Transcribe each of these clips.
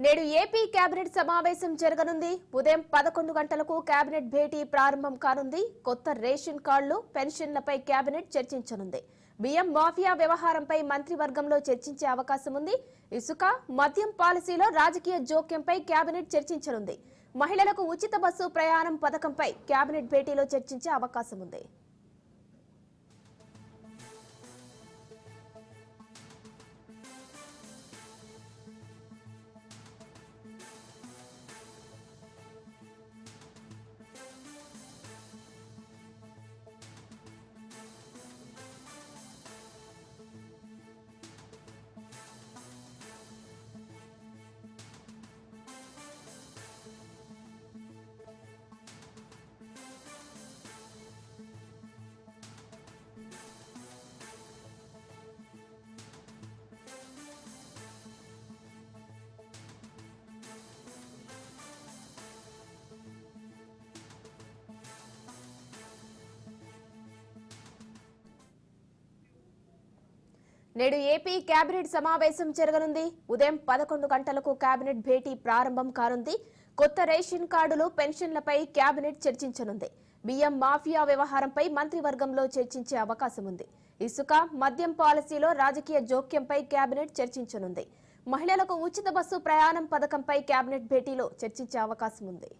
నేడు AP cabinet సమావేశం జరగనుంది. ఉదయం 11 గంటలకు కేబినెట్ భేటీ ప్రారంభం కానుంది. కొత్త రేషన్ కార్డులు, పెన్షన్లపై కేబినెట్ చర్చించనుంది. బియ్యం మాఫియా వ్యవహారంపై మంత్రివర్గంలో చర్చించే అవకాశం ఉంది. ఇసుక, మద్యం పాలసీలో రాజకీయ జోక్యంపై కేబినెట్ చర్చించనుంది. మహిళలకు ఉచిత బస్సు ప్రయాణం పథకంపై కేబినెట్ భేటీలో చర్చించే అవకాశం ఉంది. నేడు ఏపీ కేబినెట్ సమావేశం జరగనుంది. ఉదయం 11 గంటలకు కేబినెట్ భేటీ ప్రారంభం కానుంది. కొత్త రేషన్ కార్డులు, పెన్షన్లపై కేబినెట్ చర్చించనుంది. బియ్యం మాఫియా వ్యవహారంపై మంత్రివర్గంలో చర్చించే అవకాశం ఉంది. ఇసుక, మద్యం పాలసీలో రాజకీయ జోక్యంపై కేబినెట్ చర్చించనుంది. మహిళలకు ఉచిత బస్సు ప్రయాణం పథకంపై కేబినెట్ భేటీలో చర్చించే అవకాశం ఉంది.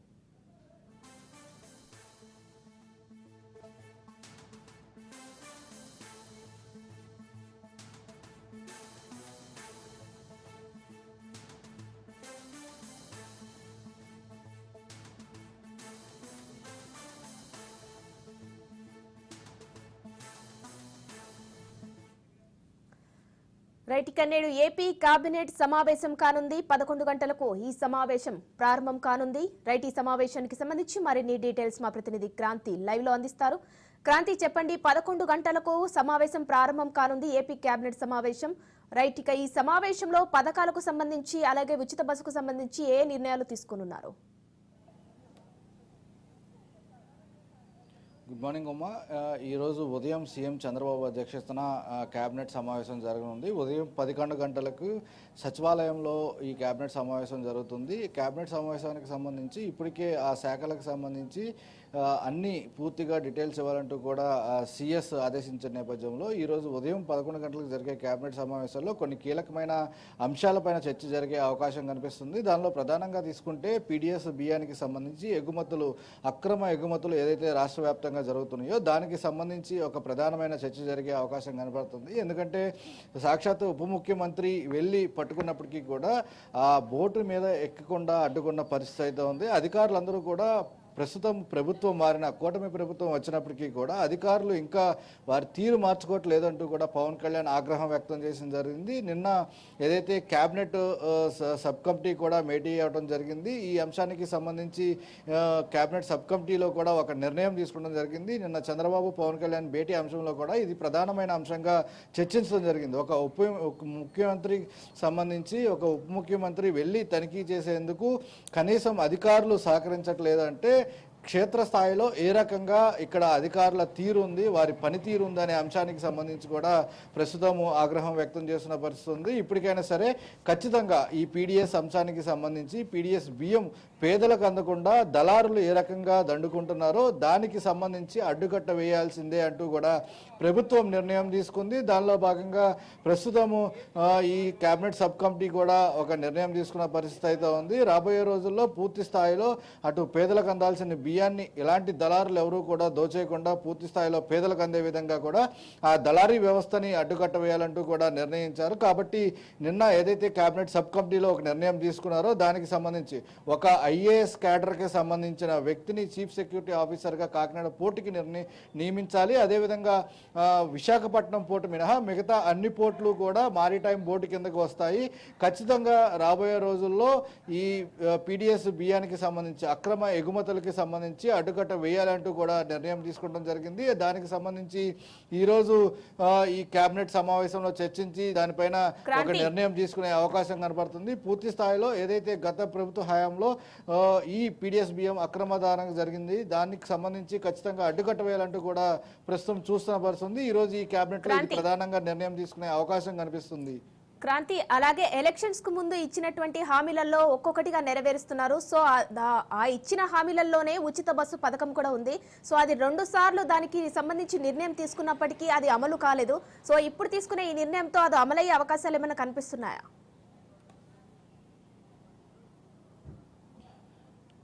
రైట్, ఇక నేడు ఏపీ కేబినెట్ సమావేశం కానుంది. 11 గంటలకు ఈ సమావేశం ప్రారంభం కానుంది. రైట్, ఈ సమావేశానికి సంబంధించి మరిన్ని డీటెయిల్స్ మా ప్రతినిధి క్రాంతి లైవ్ లో అందిస్తారు. క్రాంతి, చెప్పండి, 11 గంటలకు సమావేశం ప్రారంభం కానుంది, ఏపీ కేబినెట్ సమావేశం. రైట్, ఇక ఈ సమావేశంలో పథకాలకు సంబంధించి, అలాగే ఉచిత బస్సుకు సంబంధించి ఏ నిర్ణయాలు తీసుకున్నారు? గుడ్ మార్నింగ్ అమ్మ. ఈరోజు ఉదయం సీఎం చంద్రబాబు అధ్యక్షతన కేబినెట్ సమావేశం జరగనుంది. ఉదయం 11 గంటలకు సచివాలయంలో ఈ కేబినెట్ సమావేశం జరుగుతుంది. కేబినెట్ సమావేశానికి సంబంధించి ఇప్పటికే ఆ శాఖలకు సంబంధించి అన్ని పూర్తిగా డీటెయిల్స్ ఇవ్వాలంటూ కూడా సీఎస్ ఆదేశించిన నేపథ్యంలో ఈరోజు ఉదయం 11 గంటలకు జరిగే కేబినెట్ సమావేశంలో కొన్ని కీలకమైన అంశాలపైన చర్చ జరిగే అవకాశం కనిపిస్తుంది. దానిలో ప్రధానంగా తీసుకుంటే పీడీఎస్ బియ్యానికి సంబంధించి ఎగుమతులు, అక్రమ ఎగుమతులు ఏదైతే రాష్ట్ర వ్యాప్తంగా జరుగుతున్నాయో దానికి సంబంధించి ఒక ప్రధానమైన చర్చ జరిగే అవకాశం కనబడుతుంది. ఎందుకంటే సాక్షాత్ ఉప ముఖ్యమంత్రి వెళ్ళి పట్టుకున్నప్పటికీ కూడా ఆ బోటు మీద ఎక్కకుండా అడ్డుకున్న పరిస్థితి అయితే ఉంది. అధికారులందరూ కూడా ప్రస్తుతం ప్రభుత్వం మారిన కూటమి ప్రభుత్వం వచ్చినప్పటికీ కూడా అధికారులు ఇంకా వారి తీరు మార్చుకోవట్లేదంటూ కూడా పవన్ కళ్యాణ్ ఆగ్రహం వ్యక్తం చేసిన జరిగింది. నిన్న ఏదైతే కేబినెట్ సబ్ కమిటీ కూడా భేటీ అవ్వడం జరిగింది. ఈ అంశానికి సంబంధించి కేబినెట్ సబ్ కమిటీలో కూడా ఒక నిర్ణయం తీసుకోవడం జరిగింది. నిన్న చంద్రబాబు పవన్ కళ్యాణ్ భేటీ అంశంలో కూడా ఇది ప్రధానమైన అంశంగా చర్చించడం జరిగింది. ఒక ముఖ్యమంత్రి సంబంధించి ఒక ఉప ముఖ్యమంత్రి వెళ్ళి తనిఖీ చేసేందుకు కనీసం అధికారులు సహకరించట్లేదంటే క్షేత్రస్థాయిలో ఏ రకంగా ఇక్కడ అధికారుల తీరు ఉంది, వారి పనితీరు ఉంది అనే అంశానికి సంబంధించి కూడా ప్రస్తుతం ఆగ్రహం వ్యక్తం చేస్తున్న పరిస్థితి ఉంది. ఇప్పటికైనా సరే ఖచ్చితంగా ఈ పీడీఎస్ అంశానికి సంబంధించి పీడీఎస్ బియ్యం పేదలకు అందకుండా దళారులు ఏ రకంగా దండుకుంటున్నారో దానికి సంబంధించి అడ్డుకట్ట వేయాల్సిందే అంటూ కూడా ప్రభుత్వం నిర్ణయం తీసుకుంది. దానిలో భాగంగా ప్రస్తుతము ఈ కేబినెట్ సబ్ కమిటీ కూడా ఒక నిర్ణయం తీసుకున్న పరిస్థితి అయితే ఉంది. రాబోయే రోజుల్లో పూర్తి స్థాయిలో అటు పేదలకు అందాల్సిన బియ్యాన్ని ఎలాంటి దళారులు ఎవరూ కూడా దోచేయకుండా పూర్తి స్థాయిలో పేదలకు అందే విధంగా కూడా ఆ దళారీ వ్యవస్థని అడ్డుకట్ట వేయాలంటూ కూడా నిర్ణయించారు. కాబట్టి నిన్న ఏదైతే కేబినెట్ సబ్ కమిటీలో ఒక నిర్ణయం తీసుకున్నారో దానికి సంబంధించి ఒక ఐఏఎస్ క్యాడర్కి సంబంధించిన వ్యక్తిని చీఫ్ సెక్యూరిటీ ఆఫీసర్గా కాకినాడ పోర్టుకి నియమించాలి. అదేవిధంగా విశాఖపట్నం పోర్టు మినహా మిగతా అన్ని పోర్టులు కూడా మారిటైమ్ బోర్డు కిందకు వస్తాయి. ఖచ్చితంగా రాబోయే రోజుల్లో ఈ పీడీఎస్ బియ్యానికి సంబంధించి అక్రమ ఎగుమతులకి సంబంధించి అడ్డుకట్ట వేయాలంటూ కూడా నిర్ణయం తీసుకోవడం జరిగింది. దానికి సంబంధించి ఈరోజు ఈ కేబినెట్ సమావేశంలో చర్చించి దానిపైన ఒక నిర్ణయం తీసుకునే అవకాశం కనబడుతుంది. పూర్తి స్థాయిలో ఏదైతే గత ప్రభుత్వ హయాంలో ఈ పీడీఎస్ బియ్యం అక్రమదానం జరిగింది దానికి సంబంధించి ఖచ్చితంగా అడ్డుకట్ట వేయాలంటూ కూడా ప్రస్తుతం చూస్తున్న పరిస్థితి. ఈ రోజు ఈ కేబినెట్ లో ప్రధానంగా నిర్ణయం తీసుకునే అవకాశం కనిపిస్తుంది. క్రాంతి, అలాగే ఎలక్షన్స్ కు ముందు ఇచ్చినటువంటి హామీలలో ఒక్కొక్కటిగా నెరవేరుస్తున్నారు. సో ఆ ఇచ్చిన హామీలలోనే ఉచిత బస్సు పథకం కూడా ఉంది. సో అది 2 సార్లు దానికి సంబంధించి నిర్ణయం తీసుకున్నప్పటికీ అది అమలు కాలేదు. సో ఇప్పుడు తీసుకునే ఈ నిర్ణయంతో అది అమలయ్యే అవకాశాలు ఏమైనా కనిపిస్తున్నాయా?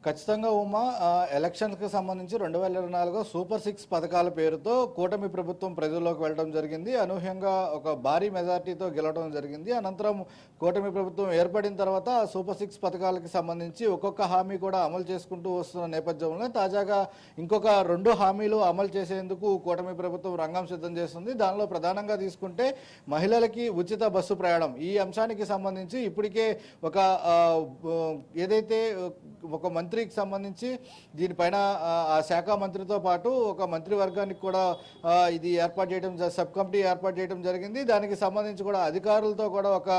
ఖచ్చితంగా ఉమా, ఎలక్షన్కి సంబంధించి 2024 సూపర్ 6 పథకాల పేరుతో కూటమి ప్రభుత్వం ప్రజల్లోకి వెళ్ళడం జరిగింది. అనూహ్యంగా ఒక భారీ మెజార్టీతో గెలవడం జరిగింది. అనంతరం కూటమి ప్రభుత్వం ఏర్పడిన తర్వాత సూపర్ 6 పథకాలకి సంబంధించి ఒక్కొక్క హామీ కూడా అమలు చేసుకుంటూ వస్తున్న నేపథ్యంలో తాజాగా ఇంకొక 2 హామీలు అమలు చేసేందుకు కూటమి ప్రభుత్వం రంగం సిద్ధం చేస్తుంది. దానిలో ప్రధానంగా తీసుకుంటే మహిళలకి ఉచిత బస్సు ప్రయాణం, ఈ అంశానికి సంబంధించి ఇప్పటికే ఏదైతే ఒక మంత్రికి సంబంధించి దీనిపైన ఆ శాఖ మంత్రితో పాటు ఒక మంత్రివర్గానికి కూడా ఇది ఏర్పాటు చేయడం, సబ్ కమిటీ ఏర్పాటు చేయడం జరిగింది. దానికి సంబంధించి కూడా అధికారులతో కూడా ఒక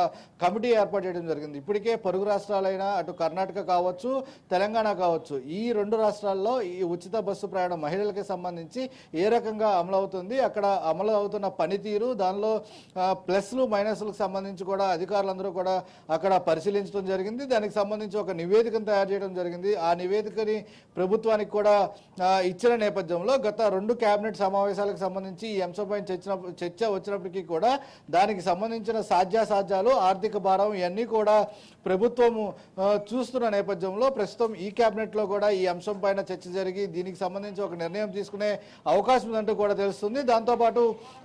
కమిటీ ఏర్పాటు చేయడం జరిగింది. ఇప్పటికే పొరుగు రాష్ట్రాలైన అటు కర్ణాటక కావచ్చు, తెలంగాణ కావచ్చు, ఈ 2 రాష్ట్రాల్లో ఈ ఉచిత బస్సు ప్రయాణం మహిళలకి సంబంధించి ఏ రకంగా అమలు అవుతుంది, అక్కడ అమలు అవుతున్న పనితీరు, దానిలో ప్లస్లు మైనస్లకు సంబంధించి కూడా అధికారులందరూ కూడా అక్కడ పరిశీలించడం జరిగింది. దానికి సంబంధించి ఒక నివేదికను తయారు చేయడం జరిగింది. ఆ నివేదికని ప్రభుత్వానికి కూడా ఇచ్చిన నేపథ్యంలో గత 2 కేబినెట్ సమావేశాలకు సంబంధించి ఈ అంశంపై చర్చ వచ్చినప్పటికీ కూడా దానికి సంబంధించిన సాధ్యాసాధ్యాలు, ఆర్థిక భారం ఇవన్నీ కూడా ప్రభుత్వము చూస్తున్న నేపథ్యంలో ప్రస్తుతం ఈ కేబినెట్లో కూడా ఈ అంశం పైన చర్చ జరిగి దీనికి సంబంధించి ఒక నిర్ణయం తీసుకునే అవకాశం ఉందంటూ కూడా తెలుస్తుంది. దాంతోపాటు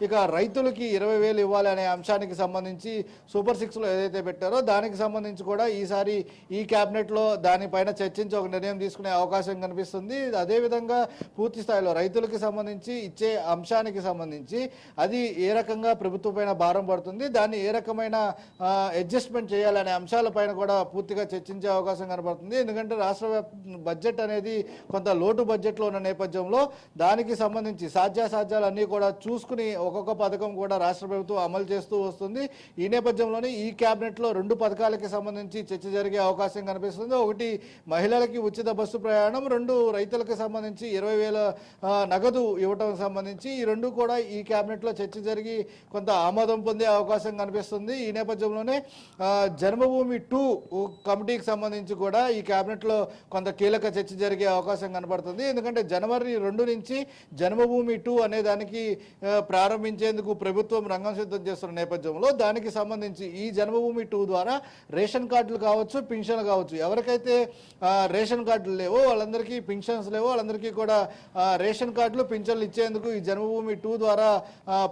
ఇక రైతులకి 20,000 ఇవ్వాలి అనే అంశానికి సంబంధించి సూపర్ 6లో ఏదైతే పెట్టారో దానికి సంబంధించి కూడా ఈసారి ఈ కేబినెట్లో దానిపైన చర్చించి ఒక నిర్ణయం తీసుకునే అవకాశం కనిపిస్తుంది. అదేవిధంగా పూర్తి స్థాయిలో రైతులకి సంబంధించి ఇచ్చే అంశానికి సంబంధించి అది ఏ రకంగా ప్రభుత్వం పైన భారం పడుతుంది, దాన్ని ఏ రకమైన అడ్జస్ట్మెంట్ చేయాలనే అంశాలపైన కూడా పూర్తిగా చర్చించే అవకాశం కనబడుతుంది. ఎందుకంటే రాష్ట్ర బడ్జెట్ అనేది కొంత లోటు బడ్జెట్లో ఉన్న నేపథ్యంలో దానికి సంబంధించి సాధ్యాసాధ్యాలన్నీ కూడా చూసుకుని ఒక్కొక్క పథకం కూడా రాష్ట్ర ప్రభుత్వం అమలు చేస్తూ వస్తుంది. ఈ నేపథ్యంలోనే ఈ కేబినెట్లో 2 పథకాలకి సంబంధించి చర్చ జరిగే అవకాశం కనిపిస్తుంది. ఒకటి మహిళలకి ఉచిత బస్సు ప్రయాణం, 2 రైతులకు సంబంధించి 20,000 నగదు ఇవ్వటం సంబంధించి ఈ 2 కూడా ఈ కేబినెట్లో చర్చ జరిగి కొంత ఆమోదం పొందే అవకాశం కనిపిస్తుంది. ఈ నేపథ్యంలోనే జన్మభూమి 2 కమిటీకి సంబంధించి కూడా ఈ కేబినెట్లో కొంత కీలక చర్చ జరిగే అవకాశం కనబడుతుంది. ఎందుకంటే జనవరి 2 నుంచి జన్మభూమి 2 అనే దానికి ప్రారంభించేందుకు ప్రభుత్వం రంగం సిద్ధం చేస్తున్న నేపథ్యంలో దానికి సంబంధించి ఈ జన్మభూమి 2 ద్వారా రేషన్ కార్డులు కావచ్చు, పింఛన్లు కావచ్చు, ఎవరికైతే రేషన్ కార్డులు లేవో వాళ్ళందరికీ, పింఛన్స్ లేవో వాళ్ళందరికీ కూడా రేషన్ కార్డులు, పింఛన్లు ఇచ్చేందుకు ఈ జన్మభూమి 2 ద్వారా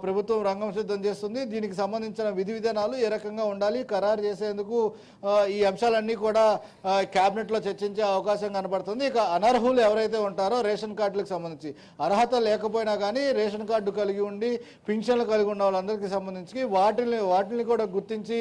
ప్రభుత్వం రంగం సిద్ధం చేస్తుంది. దీనికి సంబంధించిన విధి విధానాలు ఏ రకంగా ఉండాలి, ఖరారు చేసేందుకు ఈ అంశాలన్నీ కూడా క్యాబినెట్లో చర్చించే అవకాశం కనబడుతుంది. ఇక అనర్హులు ఎవరైతే ఉంటారో రేషన్ కార్డులకు సంబంధించి అర్హత లేకపోయినా కానీ రేషన్ కార్డు కలిగి ఉండి పింఛన్లు కలిగి ఉన్న వాళ్ళందరికీ సంబంధించి వాటిని కూడా గుర్తించి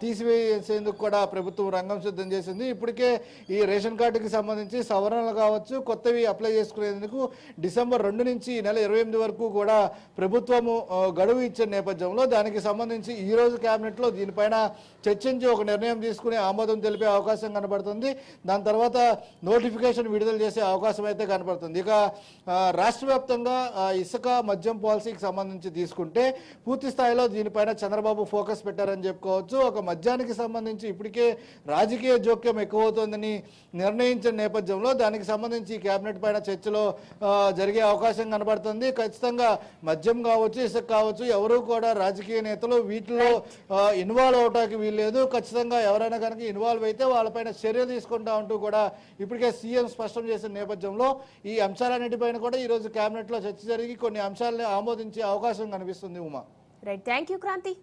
తీసివేసేందుకు కూడా ప్రభుత్వం రంగం సిద్ధం చేసింది. ఇప్పటికే ఈ రేషన్ కార్డుకి సంబంధించి సవరణలు కావచ్చు, కొత్తవి అప్లై చేసుకునేందుకు డిసెంబర్ 2 నుంచి ఈ నెల 28 వరకు కూడా ప్రభుత్వము గడువు ఇచ్చిన నేపథ్యంలో దానికి సంబంధించి ఈ రోజు కేబినెట్లో దీనిపైన చర్చించి ఒక నిర్ణయం తీసుకునే ఆమోదం తెలిపే అవకాశం కనబడుతుంది. దాని తర్వాత నోటిఫికేషన్ విడుదల చేసే అవకాశం అయితే కనబడుతుంది. ఇక రాష్ట్ర వ్యాప్తంగా ఇసుక మద్యం పాలసీకి సంబంధించి తీసుకుంటే పూర్తి స్థాయిలో దీనిపైన చంద్రబాబు ఫోకస్ పెట్టారని చెప్పుకోవచ్చు. ఒక మద్యానికి సంబంధించి ఇప్పటికే రాజకీయ జోక్యం ఎక్కువ అవుతుందని నిర్ణయించిన నేపథ్యంలో దానికి సంబంధించి కేబినెట్ పైన చర్చలో జరిగే అవకాశం కనబడుతుంది. ఖచ్చితంగా మద్యం కావచ్చు, ఇసుక కావచ్చు, ఎవరు కూడా రాజకీయ నేతలు వీటిలో ఇన్వాల్వ్ అవడానికి వీల్లేదు. ఖచ్చితంగా ఎవరైనా కనుక ఇన్వాల్వ్ అయితే వాళ్ళపైన చర్యలు తీసుకుంటా ఉంటూ కూడా ఇప్పటికే సీఎం స్పష్టం చేసిన నేపథ్యంలో ఈ అంశాలన్నిటిపైన కూడా ఈరోజు కేబినెట్లో చర్చ జరిగి కొన్ని అంశాలను ఆమోదించే అవకాశం కనిపిస్తుంది. Uma, right, thank you Kranti.